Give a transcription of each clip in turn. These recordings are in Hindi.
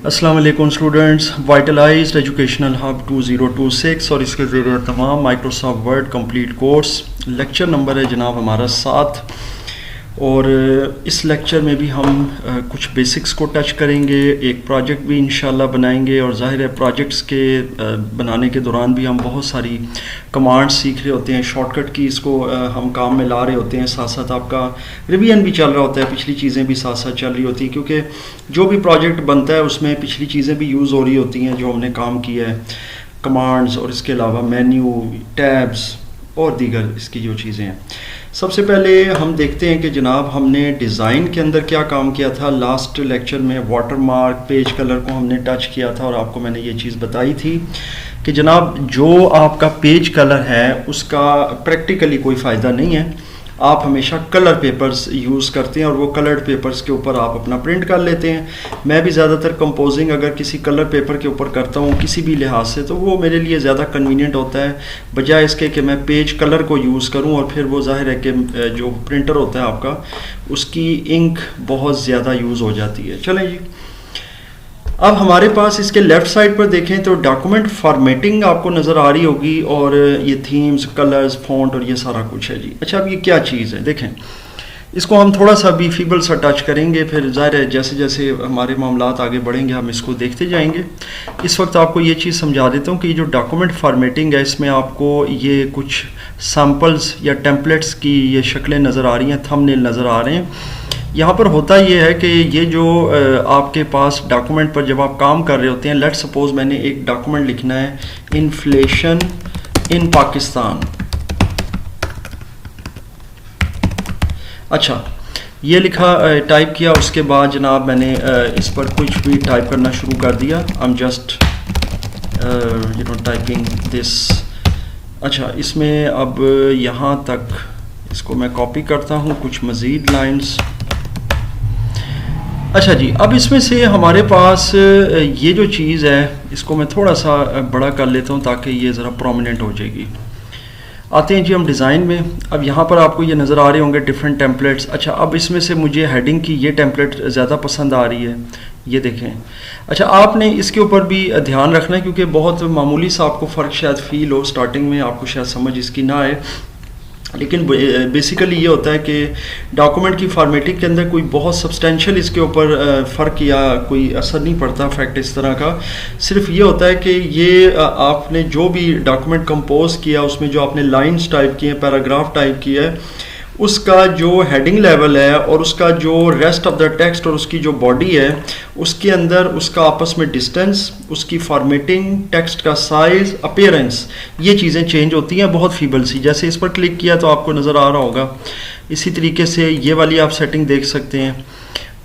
अस्सलाम वालेकुम स्टूडेंट्स, वाइटलाइज्ड एजुकेशनल हब 2026 और इसके ज़रिए तमाम Microsoft word complete course lecture number है जनाब हमारा 7। और इस लेक्चर में भी हम कुछ बेसिक्स को टच करेंगे, एक प्रोजेक्ट भी इंशाल्लाह बनाएंगे और ज़ाहिर है प्रोजेक्ट्स के बनाने के दौरान भी हम बहुत सारी कमांड्स सीख रहे होते हैं, शॉर्टकट की इसको हम काम में ला रहे होते हैं, साथ साथ आपका रिवीजन भी चल रहा होता है, पिछली चीज़ें भी साथ साथ चल रही होती हैं क्योंकि जो भी प्रोजेक्ट बनता है उसमें पिछली चीज़ें भी यूज़ हो रही होती हैं जो हमने काम किया है, कमांड्स और इसके अलावा मेन्यू, टैब्स और दीगर इसकी जो चीज़ें हैं। सबसे पहले हम देखते हैं कि जनाब हमने डिज़ाइन के अंदर क्या काम किया था। लास्ट लेक्चर में वाटर मार्क, पेज कलर को हमने टच किया था और आपको मैंने ये चीज़ बताई थी कि जनाब जो आपका पेज कलर है उसका प्रैक्टिकली कोई फ़ायदा नहीं है। आप हमेशा कलर पेपर्स यूज़ करते हैं और वो कलर्ड पेपर्स के ऊपर आप अपना प्रिंट कर लेते हैं। मैं भी ज़्यादातर कंपोजिंग अगर किसी कलर पेपर के ऊपर करता हूँ किसी भी लिहाज से तो वो मेरे लिए ज़्यादा कन्वीनियंट होता है बजाय इसके कि मैं पेज कलर को यूज़ करूँ और फिर वो जाहिर है कि जो प्रिंटर होता है आपका उसकी इंक बहुत ज़्यादा यूज़ हो जाती है। चलें जी, अब हमारे पास इसके लेफ़्ट साइड पर देखें तो डॉक्यूमेंट फॉर्मेटिंग आपको नज़र आ रही होगी और ये थीम्स, कलर्स, फॉन्ट और ये सारा कुछ है जी। अच्छा, अब ये क्या चीज़ है देखें, इसको हम थोड़ा सा भी फीबल सा टच करेंगे, फिर ज़ाहिर है जैसे जैसे हमारे मामलात आगे बढ़ेंगे हम इसको देखते जाएंगे। इस वक्त आपको ये चीज़ समझा देता हूँ कि ये जो डॉक्यूमेंट फॉर्मेटिंग है इसमें आपको ये कुछ सैम्पल्स या टेम्पलेट्स की ये शक्लें नज़र आ रही हैं, थंबनेल नज़र आ रहे हैं। यहाँ पर होता ये है कि ये जो आपके पास डॉक्यूमेंट पर जब आप काम कर रहे होते हैं, लेट्स सपोज मैंने एक डॉक्यूमेंट लिखना है इन्फ्लेशन इन पाकिस्तान। अच्छा, ये लिखा, टाइप किया, उसके बाद जनाब मैंने इस पर कुछ भी टाइप करना शुरू कर दिया। I am just typing this. अच्छा, इसमें अब यहाँ तक इसको मैं कॉपी करता हूँ, कुछ मज़ीद लाइंस। अच्छा जी, अब इसमें से हमारे पास ये जो चीज़ है इसको मैं थोड़ा सा बड़ा कर लेता हूँ ताकि ये ज़रा प्रोमिनेंट हो जाएगी। आते हैं जी हम डिज़ाइन में। अब यहाँ पर आपको ये नज़र आ रहे होंगे डिफरेंट टेम्पलेट्स। अच्छा, अब इसमें से मुझे हेडिंग की ये टेम्पलेट ज़्यादा पसंद आ रही है, ये देखें। अच्छा, आपने इसके ऊपर भी ध्यान रखना है क्योंकि बहुत मामूली सा आपको फ़र्क शायद फ़ील हो, स्टार्टिंग में आपको शायद समझ इसकी ना आए, लेकिन बेसिकली ये होता है कि डॉक्यूमेंट की फॉर्मेटिंग के अंदर कोई बहुत सब्सटेंशियल इसके ऊपर फ़र्क या कोई असर नहीं पड़ता फैक्ट इस तरह का। सिर्फ ये होता है कि ये आपने जो भी डॉक्यूमेंट कंपोज किया उसमें जो आपने लाइंस टाइप किए हैं, पैराग्राफ टाइप किया है, उसका जो हेडिंग लेवल है और उसका जो रेस्ट ऑफ द टेक्स्ट और उसकी जो बॉडी है उसके अंदर उसका आपस में डिस्टेंस, उसकी फॉर्मेटिंग, टेक्स्ट का साइज़, अपीयरेंस, ये चीज़ें चेंज होती हैं बहुत फीबल सी। जैसे इस पर क्लिक किया तो आपको नज़र आ रहा होगा, इसी तरीके से ये वाली आप सेटिंग देख सकते हैं।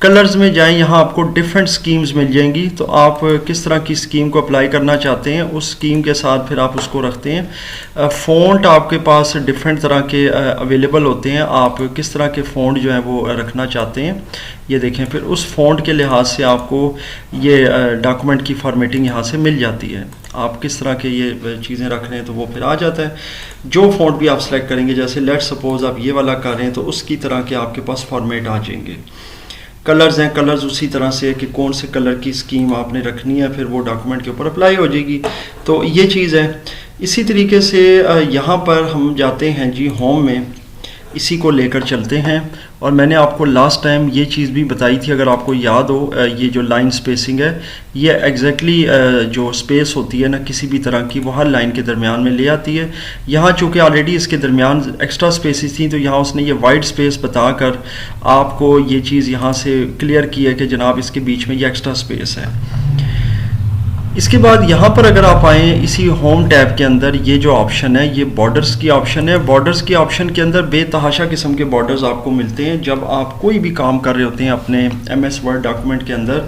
कलर्स में जाएं, यहाँ आपको डिफरेंट स्कीम्स मिल जाएंगी, तो आप किस तरह की स्कीम को अप्लाई करना चाहते हैं उस स्कीम के साथ फिर आप उसको रखते हैं। फ़ॉन्ट आपके पास डिफरेंट तरह के अवेलेबल होते हैं, आप किस तरह के फ़ॉन्ट जो है वो रखना चाहते हैं ये देखें। फिर उस फ़ॉन्ट के लिहाज से आपको ये डॉक्यूमेंट की फॉर्मेटिंग यहाँ से मिल जाती है। आप किस तरह के ये चीज़ें रख रहे हैं तो वो फिर आ जाता है। जो फ़ॉन्ट भी आप सेलेक्ट करेंगे, जैसे लेट्स सपोज आप ये वाला कर रहे हैं तो उसकी तरह के आपके पास फॉर्मेट आ जाएंगे। कलर्स हैं, कलर्स उसी तरह से कि कौन से कलर की स्कीम आपने रखनी है फिर वो डॉक्यूमेंट के ऊपर अप्लाई हो जाएगी। तो ये चीज़ है। इसी तरीके से यहाँ पर हम जाते हैं जी होम में, इसी को लेकर चलते हैं। और मैंने आपको लास्ट टाइम ये चीज़ भी बताई थी, अगर आपको याद हो, ये जो लाइन स्पेसिंग है ये एग्जैक्टली जो स्पेस होती है ना किसी भी तरह की, वो हर लाइन के दरमियान में ले आती है। यहाँ चूँकि ऑलरेडी इसके दरमियान एक्स्ट्रा स्पेसेस थी तो यहाँ उसने ये वाइड स्पेस बताकर आपको ये चीज़ यहाँ से क्लियर की है कि जनाब इसके बीच में ये एक्स्ट्रा स्पेस है। इसके बाद यहाँ पर अगर आप आएँ इसी होम टैब के अंदर, ये जो ऑप्शन है ये बॉर्डर्स की ऑप्शन है। बॉर्डर्स की ऑप्शन के अंदर बेतहाशा किस्म के बॉर्डर्स आपको मिलते हैं जब आप कोई भी काम कर रहे होते हैं अपने MS वर्ड डॉक्यूमेंट के अंदर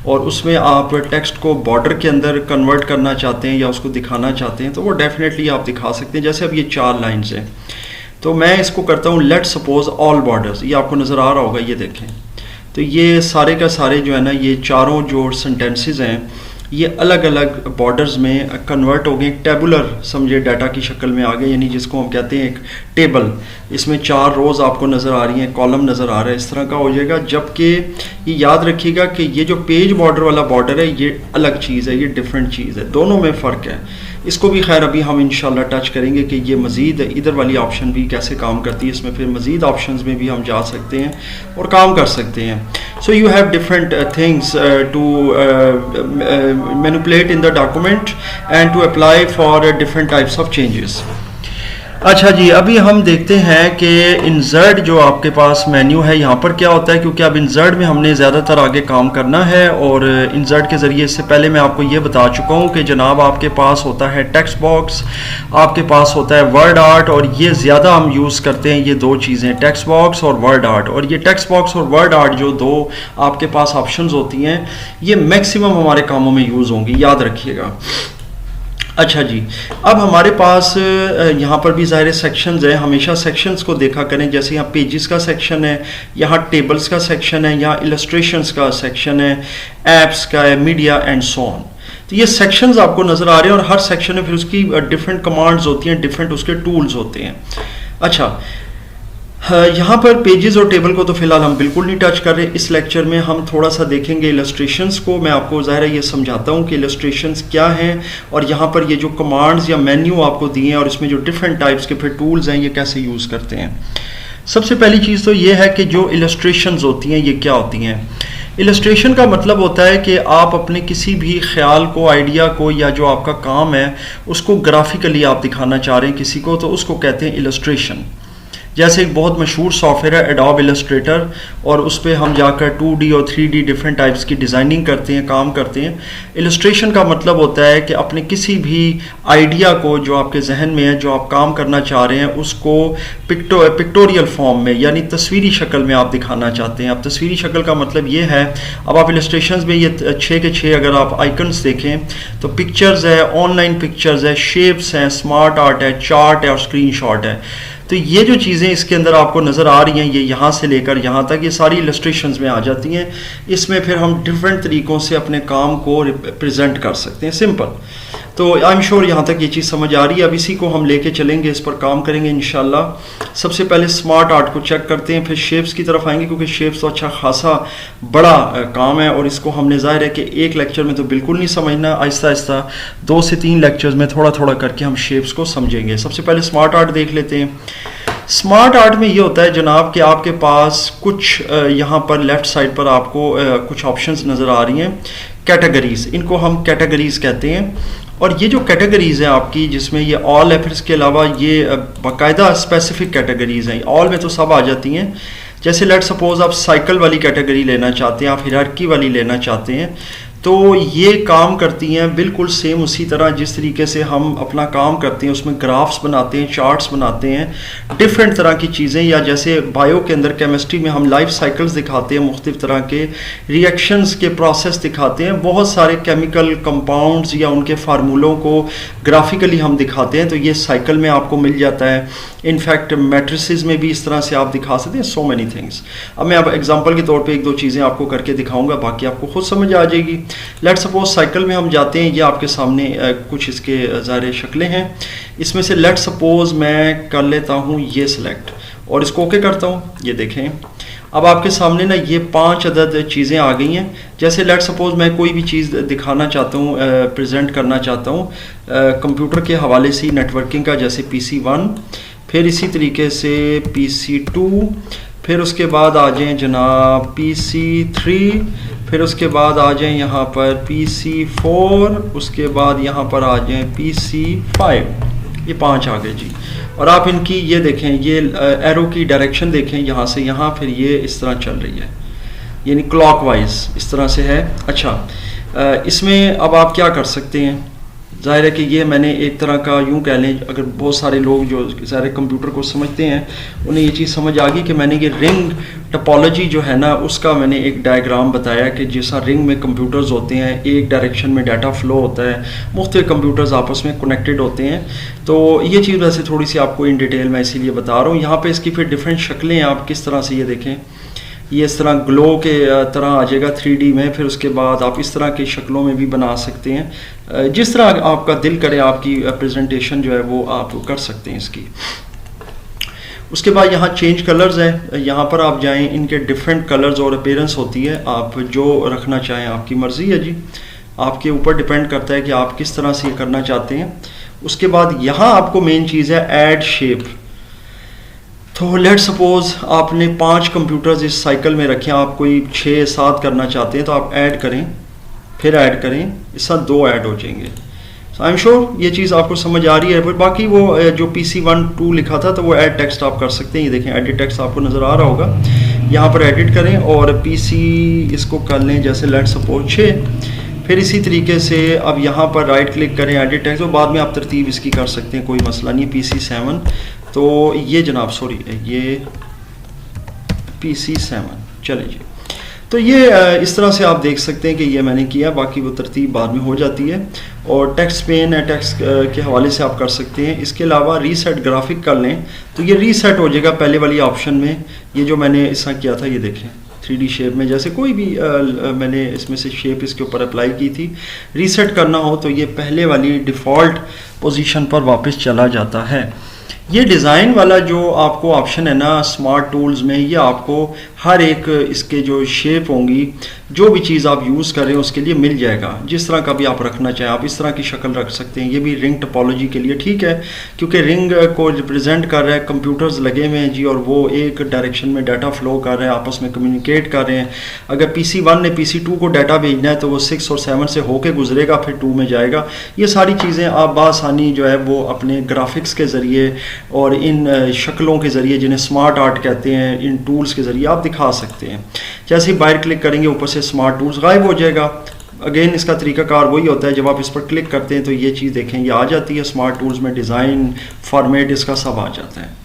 और उसमें आप टेक्स्ट को बॉर्डर के अंदर कन्वर्ट करना चाहते हैं या उसको दिखाना चाहते हैं तो वो डेफिनेटली आप दिखा सकते हैं। जैसे अब ये 4 लाइन्स हैं तो मैं इसको करता हूँ लेट्स सपोज ऑल बॉर्डर्स, ये आपको नज़र आ रहा होगा, ये देखें। तो ये सारे का सारे जो है ना ये चारों जो सेंटेंसेस हैं ये अलग अलग बॉर्डर्स में कन्वर्ट हो गए, टेबुलर समझे डाटा की शक्ल में आ गए, यानी जिसको हम कहते हैं एक टेबल। इसमें 4 रोज़ आपको नज़र आ रही हैं, कॉलम नज़र आ रहा है, इस तरह का हो जाएगा। जबकि ये याद रखिएगा कि ये जो पेज बॉर्डर वाला बॉर्डर है ये अलग चीज़ है, ये डिफरेंट चीज़ है, दोनों में फ़र्क है। इसको भी खैर अभी हम इंशाल्लाह टच करेंगे कि ये मज़ीद इधर वाली ऑप्शन भी कैसे काम करती है, इसमें फिर मज़ीद ऑप्शंस में भी हम जा सकते हैं और काम कर सकते हैं। So you have different things to manipulate in the document and to apply for different types of changes. अच्छा जी, अभी हम देखते हैं कि इंसर्ट जो आपके पास मेन्यू है यहाँ पर क्या होता है, क्योंकि अब इंसर्ट में हमने ज़्यादातर आगे काम करना है और इंसर्ट के ज़रिए इससे पहले मैं आपको ये बता चुका हूँ कि जनाब आपके पास होता है टेक्स्ट बॉक्स, आपके पास होता है वर्ड आर्ट, और ये ज़्यादा हम यूज़ करते हैं ये दो चीज़ें, टेक्स्ट बॉक्स और वर्ड आर्ट। और ये टेक्स्ट बॉक्स और वर्ड आर्ट जो दो आपके पास ऑप्शंस होती हैं ये मैक्सिमम हमारे कामों में यूज़ होंगी, याद रखिएगा। अच्छा जी, अब हमारे पास यहाँ पर भी ज़ाहिर सेक्शंस है, हमेशा सेक्शंस को देखा करें, जैसे यहाँ पेजेस का सेक्शन है, यहाँ टेबल्स का सेक्शन है, यहाँ इलस्ट्रेशंस का सेक्शन है, एप्स का है, मीडिया एंड सो ऑन। तो ये सेक्शंस आपको नज़र आ रहे हैं और हर सेक्शन में फिर उसकी डिफरेंट कमांड्स होती हैं, डिफरेंट उसके टूल्स होते हैं। अच्छा, यहाँ पर पेजेस और टेबल को तो फिलहाल हम बिल्कुल नहीं टच कर रहे। इस लेक्चर में हम थोड़ा सा देखेंगे इलस्ट्रेशंस को। मैं आपको ज़ाहिर है ये समझाता हूँ कि इलस्ट्रेशंस क्या हैं और यहाँ पर ये जो कमांड्स या मेन्यू आपको दिए हैं और इसमें जो डिफरेंट टाइप्स के फिर टूल्स हैं ये कैसे यूज़ करते हैं। सबसे पहली चीज़ तो ये है कि जो इलस्ट्रेशंस होती हैं ये क्या होती हैं। इलस्ट्रेशन का मतलब होता है कि आप अपने किसी भी ख्याल को, आइडिया को या जो आपका काम है उसको ग्राफिकली आप दिखाना चाह रहे हैं किसी को, तो उसको कहते हैं इलस्ट्रेशन। जैसे एक बहुत मशहूर सॉफ्टवेयर है एडोब इलस्ट्रेटर, और उस पर हम जाकर 2D और 3D डिफरेंट टाइप्स की डिज़ाइनिंग करते हैं, काम करते हैं। इलस्ट्रेशन का मतलब होता है कि अपने किसी भी आइडिया को जो आपके जहन में है, जो आप काम करना चाह रहे हैं, उसको पिक्टोरियल फॉर्म में यानी तस्वीरी शक्ल में आप दिखाना चाहते हैं। अब तस्वीरी शक्ल का मतलब ये है, अब आप इलस्ट्रेशंस में ये 6 के 6 अगर आप आइकन्स देखें तो पिक्चर्स है, ऑनलाइन पिक्चर्स है, शेप्स हैं, स्मार्ट आर्ट है, चार्ट है और स्क्रीन शॉट है। तो ये जो चीज़ें इसके अंदर आपको नज़र आ रही हैं, ये यहाँ से लेकर यहाँ तक ये सारी इलस्ट्रेशंस में आ जाती हैं। इसमें फिर हम डिफरेंट तरीक़ों से अपने काम को रिप्रेजेंट कर सकते हैं, सिंपल। तो आई एम श्योर यहाँ तक ये चीज़ समझ आ रही है। अब इसी को हम लेके चलेंगे, इस पर काम करेंगे इंशाल्लाह। सबसे पहले स्मार्ट आर्ट को चेक करते हैं, फिर शेप्स की तरफ आएंगे, क्योंकि शेप्स तो अच्छा खासा बड़ा काम है और इसको हमने ज़ाहिर है कि एक लेक्चर में तो बिल्कुल नहीं समझना, आहिस्ता आहिस्ता 2 से 3 लेक्चर्स में थोड़ा थोड़ा करके हम शेप्स को समझेंगे। सबसे पहले स्मार्ट आर्ट देख लेते हैं। स्मार्ट आर्ट में ये होता है जनाब कि आपके पास कुछ यहाँ पर लेफ़्ट साइड पर आपको कुछ ऑप्शंस नज़र आ रही हैं, कैटेगरीज, इनको हम कैटेगरीज कहते हैं। और ये जो कैटेगरीज हैं आपकी, जिसमें ये ऑल है, फिर इसके अलावा ये बाकायदा स्पेसिफिक कैटेगरीज हैं। ऑल में तो सब आ जाती हैं। जैसे लेट सपोज आप साइकिल वाली कैटेगरी लेना चाहते हैं, आप हायरार्की वाली लेना चाहते हैं, तो ये काम करती हैं बिल्कुल सेम उसी तरह जिस तरीके से हम अपना काम करते हैं। उसमें ग्राफ्स बनाते हैं, चार्ट्स बनाते हैं, डिफरेंट तरह की चीज़ें, या जैसे बायो के अंदर केमिस्ट्री में हम लाइफ साइकिल्स दिखाते हैं, मुख्तलिफ तरह के रिएक्शंस के प्रोसेस दिखाते हैं, बहुत सारे केमिकल कंपाउंड्स या उनके फार्मूलों को ग्राफिकली हम दिखाते हैं, तो ये साइकिल में आपको मिल जाता है। इनफैक्ट मैट्रिसेस में भी इस तरह से आप दिखा सकते हैं, सो मैनी थिंग्स। अब मैं अब एग्जांपल के तौर पे 1-2 चीज़ें आपको करके दिखाऊंगा, बाकी आपको खुद समझ आ जाएगी। लेट सपोज साइकिल में हम जाते हैं, ये आपके सामने कुछ इसके ज़ाहिर शक्लें हैं। इसमें से लेट सपोज मैं कर लेता हूँ ये सिलेक्ट और इसको ओके करता हूँ। ये देखें, अब आपके सामने ना ये 5 अदद चीज़ें आ गई हैं। जैसे लेट सपोज मैं कोई भी चीज़ दिखाना चाहता हूँ, प्रेजेंट करना चाहता हूँ कंप्यूटर के हवाले से, नेटवर्किंग का, जैसे PC1, फिर इसी तरीके से PC2, फिर उसके बाद आ जाएँ जनाब PC3, फिर उसके बाद आ जाएँ यहाँ पर PC4, उसके बाद यहाँ पर आ जाएँ PC5। ये 5 आ गए जी। और आप इनकी ये देखें, ये एरो की डायरेक्शन देखें, यहाँ से यहाँ, फिर ये इस तरह चल रही है, यानी क्लॉकवाइज इस तरह से है। अच्छा, इसमें अब आप क्या कर सकते हैं, ज़ाहिर है कि ये मैंने एक तरह का यूँ कह लें, अगर बहुत सारे लोग जो सारे कंप्यूटर को समझते हैं उन्हें ये चीज़ समझ आ गई कि मैंने ये रिंग टोपोलॉजी जो है ना, उसका मैंने एक डायग्राम बताया कि जैसा रिंग में कंप्यूटर्स होते हैं, एक डायरेक्शन में डाटा फ्लो होता है, मुख्तलिफ कंप्यूटर्स आपस में कनेक्टेड होते हैं। तो ये चीज़ वैसे थोड़ी सी आपको इन डिटेल मैं इसीलिए बता रहा हूँ। यहाँ पर इसकी फिर डिफरेंट शक्लें आप किस तरह से, ये देखें, ये इस तरह ग्लो के तरह आ जाएगा 3D में। फिर उसके बाद आप इस तरह की शक्लों में भी बना सकते हैं, जिस तरह आपका दिल करे आपकी प्रेजेंटेशन जो है वो आप कर सकते हैं इसकी। उसके बाद यहाँ चेंज कलर्स है, यहाँ पर आप जाएं, इनके डिफरेंट कलर्स और अपीयरेंस होती है, आप जो रखना चाहें आपकी मर्ज़ी है जी, आपके ऊपर डिपेंड करता है कि आप किस तरह से ये करना चाहते हैं। उसके बाद यहाँ आपको मेन चीज़ है ऐड शेप। तो लेट सपोज आपने 5 कंप्यूटर्स इस साइकिल में रखे, आप कोई 6-7 करना चाहते हैं तो आप ऐड करें, फिर ऐड करें, इस साथ 2 ऐड हो जाएंगे। आई एम श्योर ये चीज़ आपको समझ आ रही है। पर बाकी वो जो PC1-2 लिखा था तो वो ऐड टेक्स्ट आप कर सकते हैं। ये देखें एडिट टेक्स्ट आपको नज़र आ रहा होगा, यहाँ पर एडिट करें और PC इसको कर लें जैसे लेट सपोज 6, फिर इसी तरीके से अब यहाँ पर राइट क्लिक करें एडिट टेक्स्ट, और बाद में आप तरतीब इसकी कर सकते हैं, कोई मसला नहीं। PC7 तो ये जनाब सॉरी ये PC7 चले जी। तो ये इस तरह से आप देख सकते हैं कि ये मैंने किया, बाकी वो तरतीब बाद में हो जाती है। और टेक्स्ट पेन है, टेक्स्ट के हवाले से आप कर सकते हैं। इसके अलावा रीसेट ग्राफिक कर लें तो ये रीसेट हो जाएगा पहले वाली ऑप्शन में। ये जो मैंने इसका किया था ये देखें 3D शेप में, जैसे कोई भी मैंने इसमें से शेप इसके ऊपर अप्लाई की थी। रीसेट करना हो तो ये पहले वाली डिफ़ॉल्ट पोजीशन पर वापस चला जाता है। ये डिज़ाइन वाला जो आपको ऑप्शन है ना स्मार्ट टूल्स में, ये आपको हर एक इसके जो शेप होंगी, जो भी चीज़ आप यूज़ कर रहे हैं उसके लिए मिल जाएगा। जिस तरह का भी आप रखना चाहें आप इस तरह की शक्ल रख सकते हैं। ये भी रिंग टोपोलॉजी के लिए ठीक है, क्योंकि रिंग को रिप्रेजेंट कर रहा है, कंप्यूटर्स लगे हुए हैं जी, और वो एक डायरेक्शन में डाटा फ्लो कर रहे हैं, आपस में कम्युनिकेट कर रहे हैं। अगर PC1 ने PC2 को डाटा भेजना है तो वो 6 और 7 से होके गुजरेगा, फिर 2 में जाएगा। ये सारी चीज़ें आप बासानी जो है वो अपने ग्राफिक्स के ज़रिए और इन शक्लों के ज़रिए, जिन्हें स्मार्ट आर्ट कहते हैं, इन टूल्स के ज़रिए आप दिखा सकते हैं। जैसे ही बाहर क्लिक करेंगे ऊपर से स्मार्ट टूल्स गायब हो जाएगा। अगेन इसका तरीकाकार वही होता है, जब आप इस पर क्लिक करते हैं तो ये चीज़ देखें ये आ जाती है स्मार्ट टूल्स में, डिज़ाइन फॉर्मेट इसका सब आ जाता है।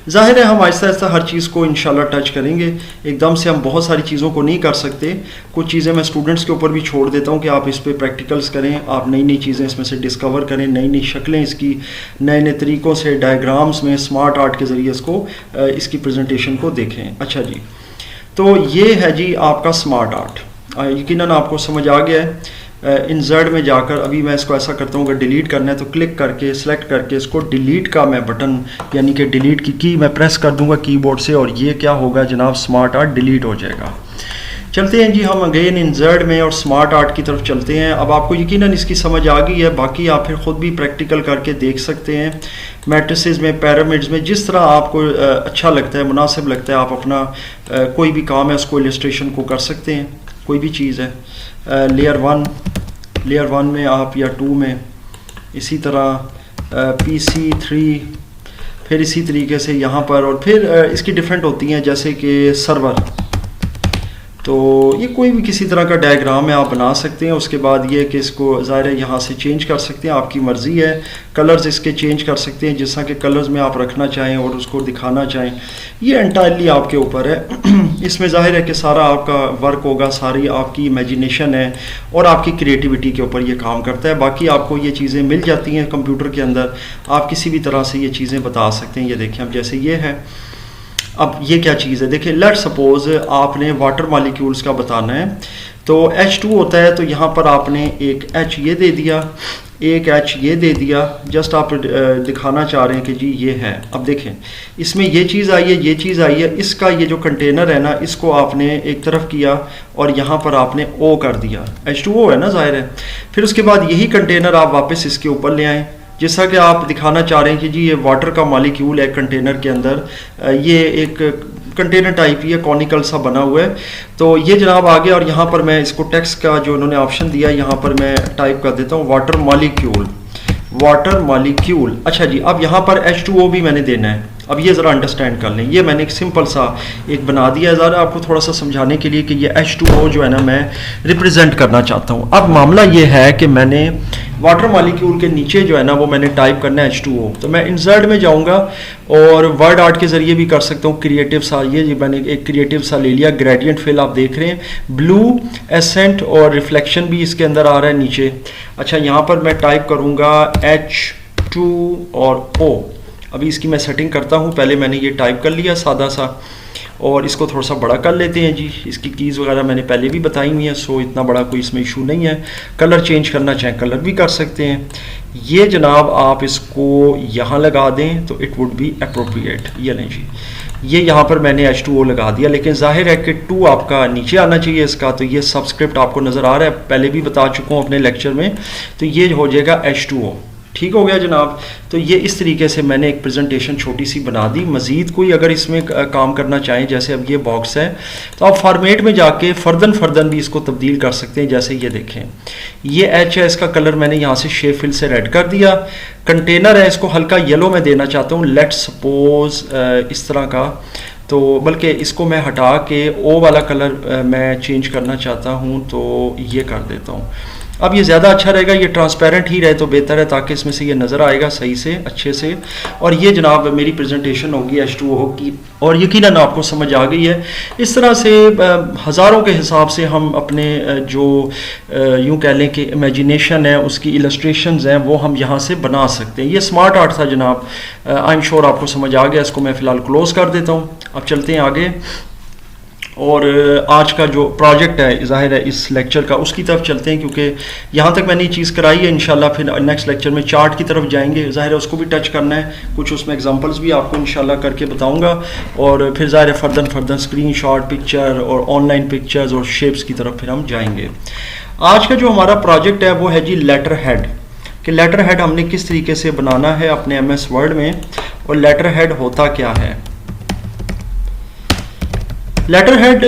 ज़ाहिर है हम आहिस्ता आहिस्ता हर चीज़ को इंशाल्लाह टच करेंगे, एकदम से हम बहुत सारी चीज़ों को नहीं कर सकते। कुछ चीज़ें मैं स्टूडेंट्स के ऊपर भी छोड़ देता हूँ कि आप इस पर प्रैक्टिकल्स करें, आप नई नई चीज़ें इसमें से डिस्कवर करें, नई नई शक्लें इसकी नए नए तरीक़ों से डायग्राम्स में स्मार्ट आर्ट के ज़रिए इसकी प्रेजेंटेशन को देखें। अच्छा जी, तो ये है जी आपका स्मार्ट आर्ट, यकीनन आपको समझ आ गया है। इंसर्ट में जाकर अभी मैं इसको ऐसा करता हूँ, अगर डिलीट करना है तो क्लिक करके सेलेक्ट करके इसको डिलीट का मैं बटन यानी कि डिलीट की मैं प्रेस कर दूंगा कीबोर्ड से, और ये क्या होगा जनाब स्मार्ट आर्ट डिलीट हो जाएगा। चलते हैं जी हम अगेन इंसर्ट में और स्मार्ट आर्ट की तरफ चलते हैं। अब आपको यकीनन इसकी समझ आ गई है, बाकी आप फिर ख़ुद भी प्रैक्टिकल करके देख सकते हैं। मैट्रिसेस में, पिरामिड्स में, जिस तरह आपको अच्छा लगता है, मुनासिब लगता है, आप अपना कोई भी काम है उसको इलस्ट्रेशन को कर सकते हैं। कोई भी चीज़ है लेयर वन में आप या 2 में, इसी तरह PC3, फिर इसी तरीके से यहाँ पर, और फिर इसकी डिफरेंट होती हैं जैसे कि सर्वर। तो ये कोई भी किसी तरह का डायग्राम है आप बना सकते हैं। उसके बाद ये कि इसको ज़ाहिर है यहाँ से चेंज कर सकते हैं, आपकी मर्ज़ी है। कलर्स इसके चेंज कर सकते हैं जिस तरह के कलर्स में आप रखना चाहें और उसको दिखाना चाहें, ये एंटायरली आपके ऊपर है। इसमें ज़ाहिर है कि सारा आपका वर्क होगा, सारी आपकी इमेजिनेशन है और आपकी क्रिएटिविटी के ऊपर ये काम करता है। बाकी आपको ये चीज़ें मिल जाती हैं कंप्यूटर के अंदर, आप किसी भी तरह से ये चीज़ें बता सकते हैं। ये देखें अब जैसे ये है, अब ये क्या चीज़ है, देखिए लेट सपोज आपने वाटर मॉलिक्यूल्स का बताना है, तो H2 होता है, तो यहाँ पर आपने एक H ये दे दिया, एक H ये दे दिया, जस्ट आप दिखाना चाह रहे हैं कि जी ये है। अब देखें इसमें ये चीज़ आई है, ये चीज़ आई है, इसका ये जो कंटेनर है ना, इसको आपने एक तरफ किया और यहाँ पर आपने O कर दिया, H2O है ना ज़ाहिर है। फिर उसके बाद यही कंटेनर आप वापस इसके ऊपर ले आएँ, जैसा कि आप दिखाना चाह रहे हैं कि जी ये वाटर का मॉलिक्यूल है कंटेनर के अंदर, ये एक कंटेनर टाइप ही है, कॉनिकल सा बना हुआ है। तो ये जनाब आ गया और यहाँ पर मैं इसको टेक्स्ट का जो उन्होंने ऑप्शन दिया, यहाँ पर मैं टाइप कर देता हूँ वाटर मॉलिक्यूल, वाटर मॉलिक्यूल। अच्छा जी, अब यहाँ पर H2O भी मैंने देना है। अब ये ज़रा अंडरस्टैंड कर लें, ये मैंने एक सिंपल सा एक बना दिया है ज़रा आपको थोड़ा सा समझाने के लिए कि ये H2O जो है ना मैं रिप्रेजेंट करना चाहता हूँ। अब मामला ये है कि मैंने वाटर मॉलिक्यूल के नीचे जो है ना वो मैंने टाइप करना है H2O, तो मैं इंसर्ट में जाऊँगा और वर्ड आर्ट के ज़रिए भी कर सकता हूँ क्रिएटिव सा। ये मैंने एक क्रिएटिव सा ले लिया, ग्रेडियंट फिल आप देख रहे हैं, ब्लू एसेंट और रिफ्लेक्शन भी इसके अंदर आ रहा है नीचे। अच्छा यहाँ पर मैं टाइप करूँगा H2 और O। अभी इसकी मैं सेटिंग करता हूँ, पहले मैंने ये टाइप कर लिया सादा सा, और इसको थोड़ा सा बड़ा कर लेते हैं जी। इसकी कीज़ वगैरह मैंने पहले भी बताई हुई हैं, सो इतना बड़ा कोई इसमें इशू नहीं है। कलर चेंज करना चाहें कलर भी कर सकते हैं। ये जनाब आप इसको यहाँ लगा दें तो इट वुड बी अप्रोप्रिएट। ये लें जी, ये यहाँ पर मैंने H2O लगा दिया, लेकिन जाहिर है कि 2 आपका नीचे आना चाहिए इसका। तो ये सबस्क्रिप्ट आपको नज़र आ रहा है, पहले भी बता चुका हूँ अपने लेक्चर में। तो ये हो जाएगा H2O। ठीक हो गया जनाब। तो ये इस तरीके से मैंने एक प्रेजेंटेशन छोटी सी बना दी। मज़ीद कोई अगर इसमें काम करना चाहें, जैसे अब ये बॉक्स है, तो आप फॉर्मेट में जाके फर्दन भी इसको तब्दील कर सकते हैं। जैसे ये देखें, ये H है, इसका कलर मैंने यहाँ से शेप फिल से रेड कर दिया। कंटेनर है, इसको हल्का येलो में देना चाहता हूँ, लेट्स सपोज इस तरह का। तो बल्कि इसको मैं हटा के ओ वाला कलर मैं चेंज करना चाहता हूँ, तो ये कर देता हूँ। अब ये ज़्यादा अच्छा रहेगा, ये ट्रांसपेरेंट ही रहे तो बेहतर है, ताकि इसमें से ये नज़र आएगा सही से अच्छे से। और ये जनाब मेरी प्रेजेंटेशन होगी H2O की, और यकीनन आपको समझ आ गई है। इस तरह से हज़ारों के हिसाब से हम अपने जो यूँ कह लें कि इमेजिनेशन है, उसकी इलस्ट्रेशंस हैं, वो हम यहाँ से बना सकते हैं। ये स्मार्ट आर्ट था जनाब, आई एम श्योर आपको समझ आ गया। इसको मैं फ़िलहाल क्लोज़ कर देता हूँ। अब चलते हैं आगे, और आज का जो प्रोजेक्ट है ज़ाहिर है इस लेक्चर का, उसकी तरफ चलते हैं, क्योंकि यहाँ तक मैंने ये चीज़ कराई है। इंशाल्लाह फिर नेक्स्ट लेक्चर में चार्ट की तरफ जाएंगे, ज़ाहिर है उसको भी टच करना है, कुछ उसमें एग्जांपल्स भी आपको इंशाल्लाह करके बताऊंगा। और फिर ज़ाहिर है फर्दन स्क्रीनशॉट, पिक्चर और ऑनलाइन पिक्चर्स और शेप्स की तरफ फिर हम जाएंगे। आज का जो हमारा प्रोजेक्ट है वो है जी लेटर हेड, कि लेटर हेड हमने किस तरीके से बनाना है अपने MS वर्ड में, और लेटर हेड होता क्या है। लेटर हेड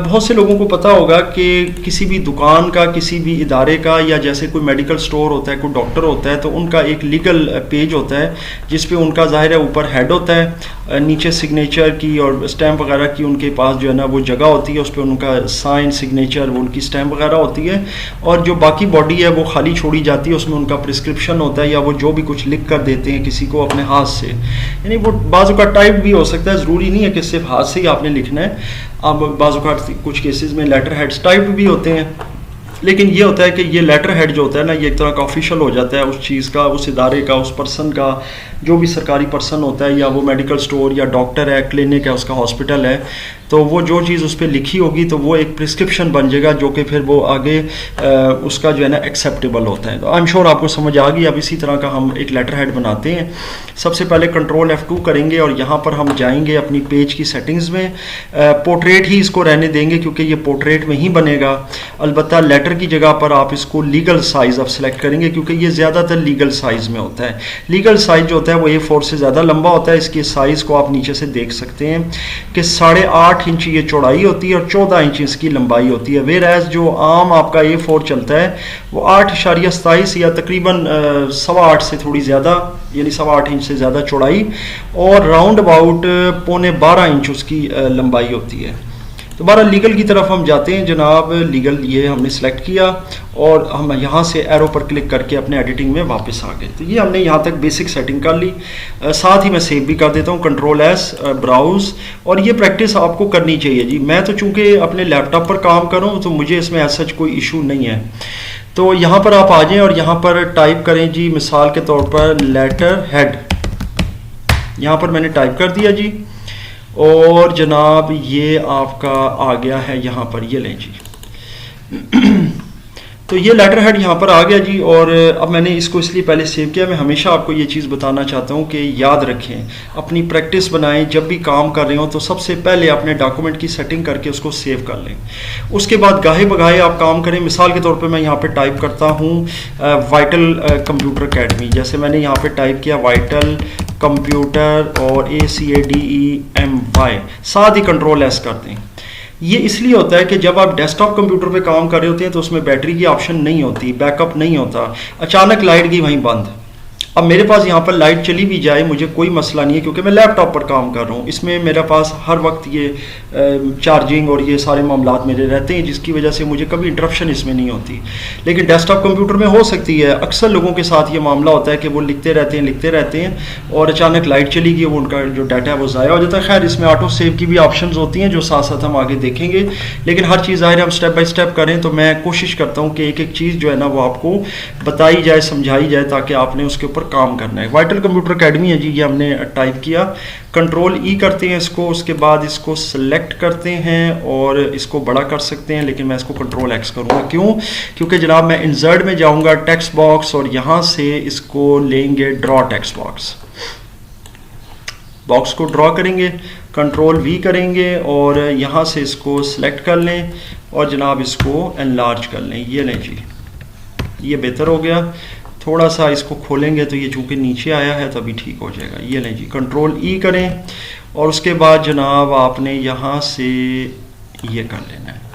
बहुत से लोगों को पता होगा कि किसी भी दुकान का, किसी भी इदारे का, या जैसे कोई मेडिकल स्टोर होता है, कोई डॉक्टर होता है, तो उनका एक लीगल पेज होता है जिस पे उनका ज़ाहिर है ऊपर हेड होता है, नीचे सिग्नेचर की और स्टैम्प वगैरह की उनके पास जो है ना वो जगह होती है, उस पर उनका साइन, सिग्नेचर, वो उनकी स्टैम्प वगैरह होती है। और जो बाकी बॉडी है वो खाली छोड़ी जाती है, उसमें उनका प्रिस्क्रिप्शन होता है, या वो जो भी कुछ लिख कर देते हैं किसी को अपने हाथ से, यानी वो बाजू का टाइप भी हो सकता है, ज़रूरी नहीं है कि सिर्फ हाथ से ही आपने लिखना है। अब बाज़ कुछ केसेस में लेटर हेड्स टाइप भी होते हैं, लेकिन ये होता है कि ये लेटर हेड जो होता है ना, ये एक तरह का ऑफिशियल हो जाता है उस चीज़ का, उस इदारे का, उस पर्सन का, जो भी सरकारी पर्सन होता है, या वो मेडिकल स्टोर या डॉक्टर है, क्लिनिक है, उसका हॉस्पिटल है, तो वो जो चीज़ उस पर लिखी होगी तो वो एक प्रिस्क्रिप्शन बन जाएगा, जो कि फिर वो आगे उसका जो है ना एक्सेप्टेबल होता है। तो आई एम श्योर आपको समझ आ गई। अब इसी तरह का हम एक लेटर हेड बनाते हैं। सबसे पहले कंट्रोल F2 करेंगे, और यहाँ पर हम जाएंगे अपनी पेज की सेटिंग्स में, पोर्ट्रेट ही इसको रहने देंगे क्योंकि ये पोर्ट्रेट में ही बनेगा। अलबत्ता लेटर की जगह पर आप इसको लीगल साइज़ अब सेलेक्ट करेंगे, क्योंकि ये ज़्यादातर लीगल साइज़ में होता है। लीगल साइज़ जो होता है वो A4 से ज़्यादा लंबा होता है। इसके साइज़ को आप नीचे से देख सकते हैं कि 8.5 इंच ये चौड़ाई होती है और 14 इंच इसकी लंबाई होती है। वेर एज जो आम आपका A4 चलता है वो 8.27 या तकरीबन 8.25 से थोड़ी ज़्यादा, यानी 8.25 इंच से ज़्यादा चौड़ाई, और राउंड अबाउट 11.25 इंच उसकी लंबाई होती है। दोबारा लीगल की तरफ हम जाते हैं जनाब। लीगल ये हमने सेलेक्ट किया, और हम यहाँ से एरो पर क्लिक करके अपने एडिटिंग में वापस आ गए। तो ये हमने यहाँ तक बेसिक सेटिंग कर ली। साथ ही मैं सेव भी कर देता हूँ, कंट्रोल S, ब्राउज़। और ये प्रैक्टिस आपको करनी चाहिए जी। मैं तो चूँकि अपने लैपटॉप पर काम करूँ तो मुझे इसमें ऐसा कोई इशू नहीं है। तो यहाँ पर आप आ जाएँ और यहाँ पर टाइप करें जी, मिसाल के तौर पर लेटर हेड, यहाँ पर मैंने टाइप कर दिया जी, और जनाब ये आपका आ गया है यहाँ पर, ये लें जी। तो ये लेटर हेड यहाँ पर आ गया जी। और अब मैंने इसको इसलिए पहले सेव किया, मैं हमेशा आपको ये चीज़ बताना चाहता हूँ कि याद रखें, अपनी प्रैक्टिस बनाएं, जब भी काम कर रहे हो तो सबसे पहले अपने डॉक्यूमेंट की सेटिंग करके उसको सेव कर लें। उसके बाद गाहे बगाहे आप काम करें। मिसाल के तौर पे मैं यहाँ पे टाइप करता हूँ वाइटल कंप्यूटर अकेडमी, जैसे मैंने यहाँ पे टाइप किया वाइटल कंप्यूटर और ACADEMY, साथ ही कंट्रोल S कर दें। ये इसलिए होता है कि जब आप डेस्कटॉप कंप्यूटर पे काम कर रहे होते हैं तो उसमें बैटरी की ऑप्शन नहीं होती, बैकअप नहीं होता, अचानक लाइट गई वहीं बंद। अब मेरे पास यहाँ पर लाइट चली भी जाए मुझे कोई मसला नहीं है, क्योंकि मैं लैपटॉप पर काम कर रहा हूँ। इसमें मेरे पास हर वक्त ये चार्जिंग और ये सारे मामलात मेरे रहते हैं, जिसकी वजह से मुझे कभी इंटरप्शन इसमें नहीं होती। लेकिन डेस्कटॉप कंप्यूटर में हो सकती है, अक्सर लोगों के साथ ये मामला होता है कि वो लिखते रहते हैं और अचानक लाइट चली गई, वो उनका जो डाटा है वो ज़ाया हो जाता है। खैर, इसमें ऑटो सेव की भी ऑप्शन होती हैं जो साथ साथ हम आगे देखेंगे, लेकिन हर चीज़ ज़ाहिर हम स्टेप बाय स्टेप करें तो मैं कोशिश करता हूँ कि एक एक चीज़ जो है ना वो आपको बताई जाए, समझाई जाए, ताकि आपने उसके ऊपर काम करना है। वाइटल कंप्यूटर अकेडमी है जी, ये हमने टाइप किया, कंट्रोल ई करते हैं इसको, उसके बाद इसको सेलेक्ट करते हैं और इसको बड़ा कर सकते हैं, लेकिन मैं इसको कंट्रोल एक्स करूँगा। क्यों? क्योंकि जनाब मैं इंसर्ट में जाऊँगा, टेक्स्ट बॉक्स, और यहाँ से इसको लेंगे ड्रॉ टेक्स्ट बॉक्स, बॉक्स को ड्रॉ करेंगे, कंट्रोल वी करेंगे और यहाँ से इसको सिलेक्ट कर लें और जनाब इसको एनलार्ज कर लें। ये लें जी, ये बेहतर हो गया। थोड़ा सा इसको खोलेंगे तो ये चूँकि नीचे आया है तो अभी ठीक हो जाएगा। ये लें जी, कंट्रोल ई करें और उसके बाद जनाब आपने यहाँ से ये कर लेना है,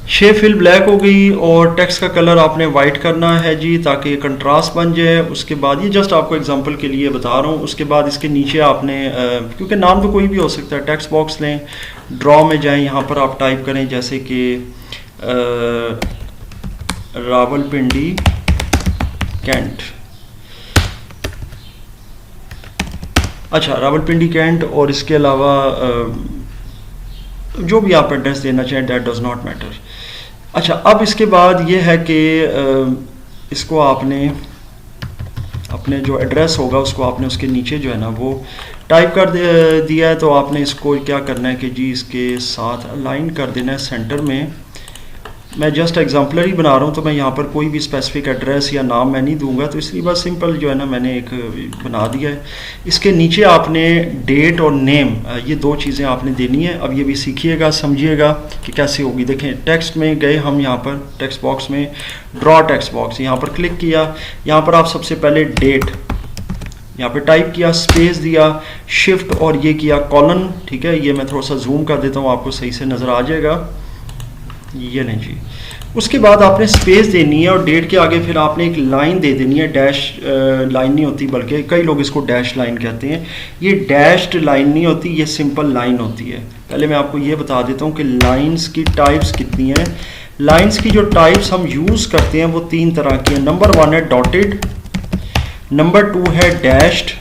शेप फिल ब्लैक हो गई और टेक्स्ट का कलर आपने वाइट करना है जी, ताकि ये कंट्रास्ट बन जाए। उसके बाद ये जस्ट आपको एग्जांपल के लिए बता रहा हूँ। उसके बाद इसके नीचे आपने क्योंकि नाम तो कोई भी हो सकता है, टेक्स्ट बॉक्स लें, ड्रॉ में जाएं, यहाँ पर आप टाइप करें जैसे कि रावलपिंडी कैंट, अच्छा रावलपिंडी कैंट, और इसके अलावा जो भी आप एड्रेस देना चाहें, दैट डज नॉट मैटर। अच्छा, अब इसके बाद ये है कि इसको आपने अपने जो एड्रेस होगा उसको आपने उसके नीचे जो है ना वो टाइप कर दिया है, तो आपने इसको क्या करना है कि जी इसके साथ अलाइन कर देना है सेंटर में। मैं जस्ट एग्जाम्पलरी बना रहा हूँ तो मैं यहाँ पर कोई भी स्पेसिफिक एड्रेस या नाम मैं नहीं दूंगा, तो इसलिए बस सिंपल जो है ना मैंने एक बना दिया है। इसके नीचे आपने डेट और नेम, ये दो चीज़ें आपने देनी है। अब ये भी सीखिएगा, समझिएगा कि कैसे होगी। देखें, टेक्स्ट में गए हम, यहाँ पर टेक्स्ट बॉक्स में ड्रॉ टेक्स्ट बॉक्स, यहाँ पर क्लिक किया, यहाँ पर आप सबसे पहले डेट यहाँ पे टाइप किया, स्पेस दिया, शिफ्ट और ये किया कॉलन, ठीक है। ये मैं थोड़ा सा जूम कर देता हूँ, आपको सही से नज़र आ जाएगा। ये नहीं जी, उसके बाद आपने स्पेस देनी है और डेट के आगे फिर आपने एक लाइन दे देनी है। डैश लाइन नहीं होती, बल्कि कई लोग इसको डैश लाइन कहते हैं। ये डैश्ड लाइन नहीं होती, ये सिंपल लाइन होती है। पहले मैं आपको ये बता देता हूँ कि लाइंस की टाइप्स कितनी हैं। लाइंस की जो टाइप्स हम यूज़ करते हैं वो तीन तरह की है। नंबर 1 है डॉटेड, नंबर 2 है डैश्ड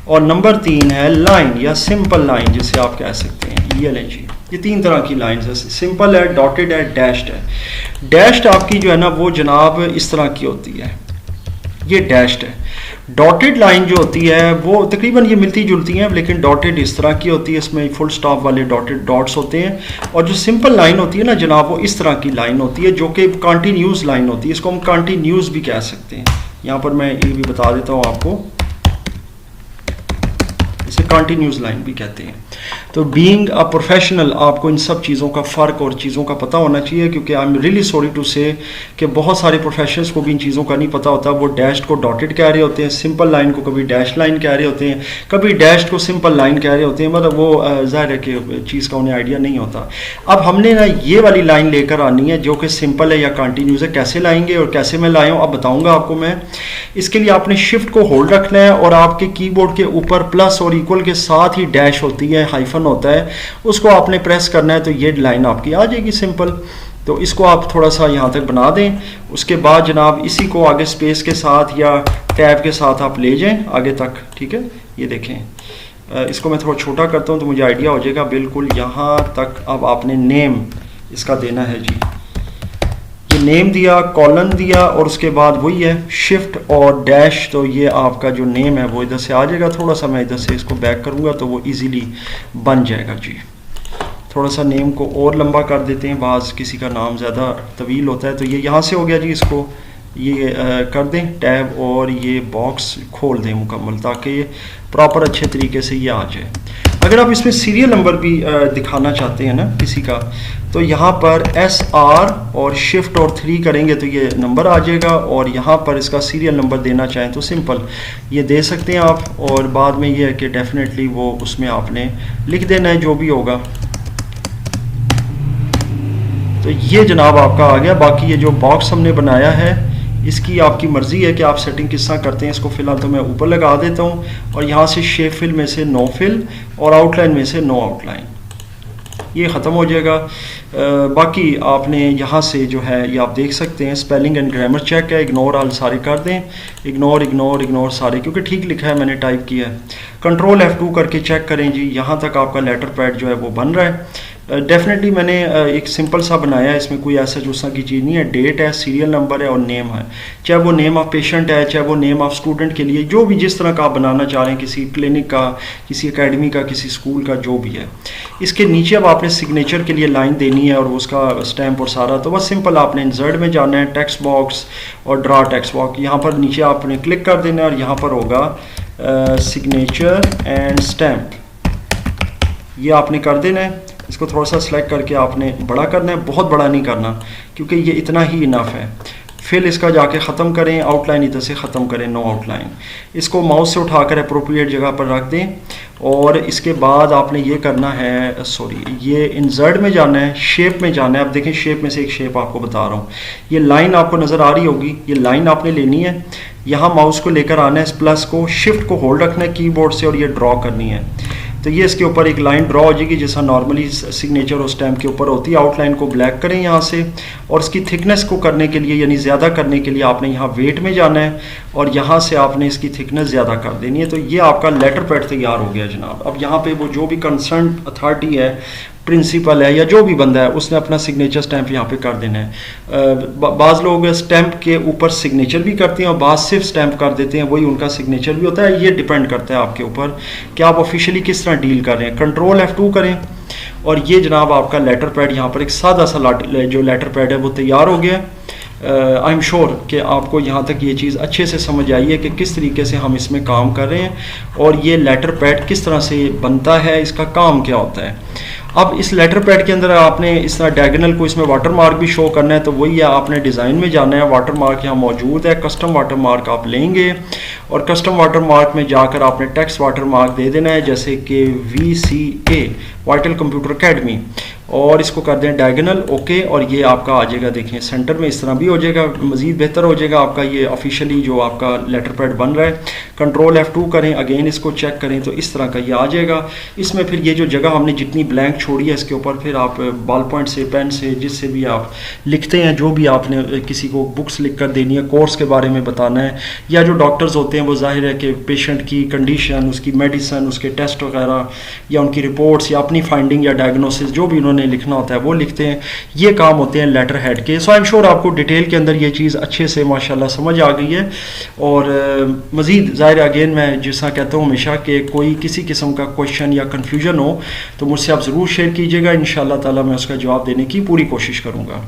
और नंबर 3 है लाइन या सिंपल लाइन जिसे आप कह सकते हैं। ये लें जी, ये तीन तरह की लाइंस है, सिंपल है, डॉटेड है, डैश्ड है। डैश्ड आपकी जो है ना वो जनाब इस तरह की होती है, ये डैश्ड है। डॉटेड लाइन जो होती है वो तकरीबन ये मिलती जुलती हैं, लेकिन डॉटेड इस तरह की होती है, इसमें फुल स्टॉप वाले डॉटेड डॉट्स होते हैं। और जो सिंपल लाइन होती है ना जनाब, वो इस तरह की लाइन होती है जो कि कंटिन्यूस लाइन होती है। इसको हम कंटिन्यूस भी कह सकते हैं। यहाँ पर मैं ये भी बता देता हूँ आपको, इसे कंटिन्यूस लाइन भी कहते हैं। तो बीइंग अ प्रोफेशनल आपको इन सब चीज़ों का फ़र्क और चीज़ों का पता होना चाहिए, क्योंकि I am really sorry to say कि बहुत सारे प्रोफेशनल्स को भी इन चीज़ों का नहीं पता होता। वो डैश्ड को डॉटेड कह रहे होते हैं, सिंपल लाइन को कभी डैश लाइन कह रहे होते हैं, कभी डैश्ड को सिंपल लाइन कह रहे होते हैं। मतलब वो ज़ाहिर है कि चीज़ का उन्हें आइडिया नहीं होता। अब हमने ना ये वाली लाइन लेकर आनी है जो कि सिंपल है या कंटिन्यूस है। कैसे लाएंगे और कैसे मैं लाया हूँ अब बताऊँगा आपको मैं। इसके लिए आपने शिफ्ट को होल्ड रखना है और आपके कीबोर्ड के ऊपर प्लस और इक्वल के साथ ही डैश होती है, हाइफन होता है, उसको आपने प्रेस करना है तो ये लाइन आपकी आ जाएगी सिंपल। तो इसको आप थोड़ा सा यहाँ तक बना दें। उसके बाद जनाब इसी को आगे स्पेस के साथ या टैब के साथ आप ले जाएं आगे तक, ठीक है। ये देखें, इसको मैं थोड़ा छोटा करता हूँ तो मुझे आइडिया हो जाएगा। बिल्कुल यहाँ तक अब आपने नेम इसका देना है जी। ये नेम दिया, कॉलन दिया और उसके बाद वही है शिफ्ट और डैश, तो ये आपका जो नेम है वो इधर से आ जाएगा। थोड़ा सा मैं इधर से इसको बैक करूँगा तो वो इजीली बन जाएगा जी। थोड़ा सा नेम को और लंबा कर देते हैं, बाज़ किसी का नाम ज़्यादा तवील होता है। तो ये यहाँ से हो गया जी, इसको ये कर दें टैब और ये बॉक्स खोल दें मुकम्मल, ताकि प्रॉपर अच्छे तरीके से ये आ जाए। अगर आप इसमें सीरियल नंबर भी दिखाना चाहते हैं ना किसी का, तो यहाँ पर SR और शिफ्ट और 3 करेंगे तो ये नंबर आ जाएगा। और यहाँ पर इसका सीरियल नंबर देना चाहें तो सिंपल ये दे सकते हैं आप। और बाद में ये है कि डेफिनेटली वो उसमें आपने लिख देना है जो भी होगा। तो ये जनाब आपका आ गया। बाकी ये जो बॉक्स हमने बनाया है इसकी आपकी मर्ज़ी है कि आप सेटिंग किस तरह करते हैं। इसको फ़िलहाल तो मैं ऊपर लगा देता हूँ और यहाँ से शेप फिल में से नो फिल और आउटलाइन में से नो आउटलाइन, ये ख़त्म हो जाएगा। बाकी आपने यहाँ से जो है ये आप देख सकते हैं स्पेलिंग एंड ग्रामर चेक है, इग्नोर ऑल सारे कर दें, इग्नोर इग्नोर इग्नोर सारे, क्योंकि ठीक लिखा है मैंने टाइप किया है। कंट्रोल F2 करके चेक करें जी, यहाँ तक आपका लेटर पैड जो है वो बन रहा है। डेफिनेटली मैंने एक सिंपल सा बनाया है, इसमें कोई ऐसा जो सा की चीज़ नहीं है। डेट है, सीरियल नंबर है और नेम है, चाहे वो नेम ऑफ पेशेंट है, चाहे वो नेम ऑफ स्टूडेंट के लिए जो भी जिस तरह का आप बनाना चाह रहे हैं, किसी क्लिनिक का, किसी एकेडमी का, किसी स्कूल का, जो भी है। इसके नीचे अब आपने सिग्नेचर के लिए लाइन देनी है और उसका स्टैम्प और सारा, तो बस सिंपल आपने इंसर्ट में जाना है, टेक्स्ट बॉक्स और ड्रा टेक्स्ट बॉक्स, यहाँ पर नीचे आपने क्लिक कर देना है और यहाँ पर होगा सिग्नेचर एंड स्टैम्प, ये आपने कर देना है। इसको थोड़ा सा सिलेक्ट करके आपने बड़ा करना है, बहुत बड़ा नहीं करना क्योंकि ये इतना ही इनफ है। फिल इसका जाके ख़त्म करें, आउटलाइन इधर से ख़त्म करें, नो आउटलाइन। इसको माउस से उठाकर अप्रोप्रिएट जगह पर रख दें और इसके बाद आपने ये करना है, ये इंसर्ट में जाना है, शेप में जाना है। अब देखें शेप में से एक शेप आपको बता रहा हूँ, ये लाइन आपको नज़र आ रही होगी, ये लाइन आपने लेनी है, यहाँ माउस को लेकर आना है, इस प्लस को शिफ्ट को होल्ड रखना है कीबोर्ड से और ये ड्रॉ करनी है। तो ये इसके ऊपर एक लाइन ड्रॉ हो जाएगी जैसा नॉर्मली सिग्नेचर और स्टैम्प के ऊपर होती है। आउटलाइन को ब्लैक करें यहाँ से और इसकी थिकनेस को करने के लिए यानी ज़्यादा करने के लिए आपने यहाँ वेट में जाना है और यहाँ से आपने इसकी थिकनेस ज़्यादा कर देनी है। तो ये आपका लेटर पैड तैयार हो गया जनाब। अब यहाँ पे वो जो भी कंसर्न अथॉरिटी है, प्रिंसिपल है या जो भी बंदा है, उसने अपना सिग्नेचर स्टैंप यहाँ पे कर देना है। बाज़ लोग स्टैंप के ऊपर सिग्नेचर भी करते हैं और बाज़ सिर्फ स्टैंप कर देते हैं, वही उनका सिग्नेचर भी होता है। ये डिपेंड करता है आपके ऊपर कि आप ऑफिशियली किस तरह डील कर रहे हैं। कंट्रोल F2 करें और ये जनाब आपका लेटर पैड यहाँ पर एक सादा सा जो लेटर पैड है वो तैयार हो गया। आई एम श्योर कि आपको यहाँ तक ये चीज़ अच्छे से समझ आई है कि किस तरीके से हम इसमें काम कर रहे हैं और ये लेटर पैड किस तरह से बनता है, इसका काम क्या होता है। अब इस लेटर पैड के अंदर आपने इस तरह डायगोनल को इसमें वाटर मार्क भी शो करना है, तो वही है, आपने डिज़ाइन में जाना है। वाटर मार्क यहाँ मौजूद है, कस्टम वाटर मार्क आप लेंगे और कस्टम वाटर मार्क में जाकर आपने टेक्स्ट वाटर मार्क दे देना है, जैसे कि VCA वाइटल कंप्यूटर अकेडमी, और इसको कर दें डायगोनल, ओके। और ये आपका आ जाएगा, देखें सेंटर में इस तरह भी हो जाएगा, मज़ीद बेहतर हो जाएगा आपका ये ऑफिशियली जो आपका लेटर पैड बन रहा है। कंट्रोल F2 करें, अगेन इसको चेक करें तो इस तरह का ये आ जाएगा। इसमें फिर ये जो जगह हमने जितनी ब्लैंक छोड़ी है इसके ऊपर फिर आप बॉल पॉइंट से, पेन से, जिससे भी आप लिखते हैं, जो भी आपने किसी को बुक्स लिख कर देनी है, कोर्स के बारे में बताना है, या जो डॉक्टर्स होते हैं वो जाहिर है कि पेशेंट की कंडीशन, उसकी मेडिसन, उसके टेस्ट वगैरह या उनकी रिपोर्ट्स या अपनी फाइंडिंग या डायग्नोसिस जो भी उन्होंने लिखना होता है वो लिखते हैं। ये काम होते हैं लेटर हेड के। सो आई एम श्योर आपको डिटेल के अंदर ये चीज़ अच्छे से माशाल्लाह समझ आ गई है। और मज़ीद ज़ाहिर अगेन मैं जैसा कहता हूँ हमेशा कि कोई किसी किस्म का क्वेश्चन या कन्फ्यूजन हो तो मुझसे आप ज़रूर शेयर कीजिएगा, इंशाअल्लाह ताला मैं उसका जवाब देने की पूरी कोशिश करूँगा।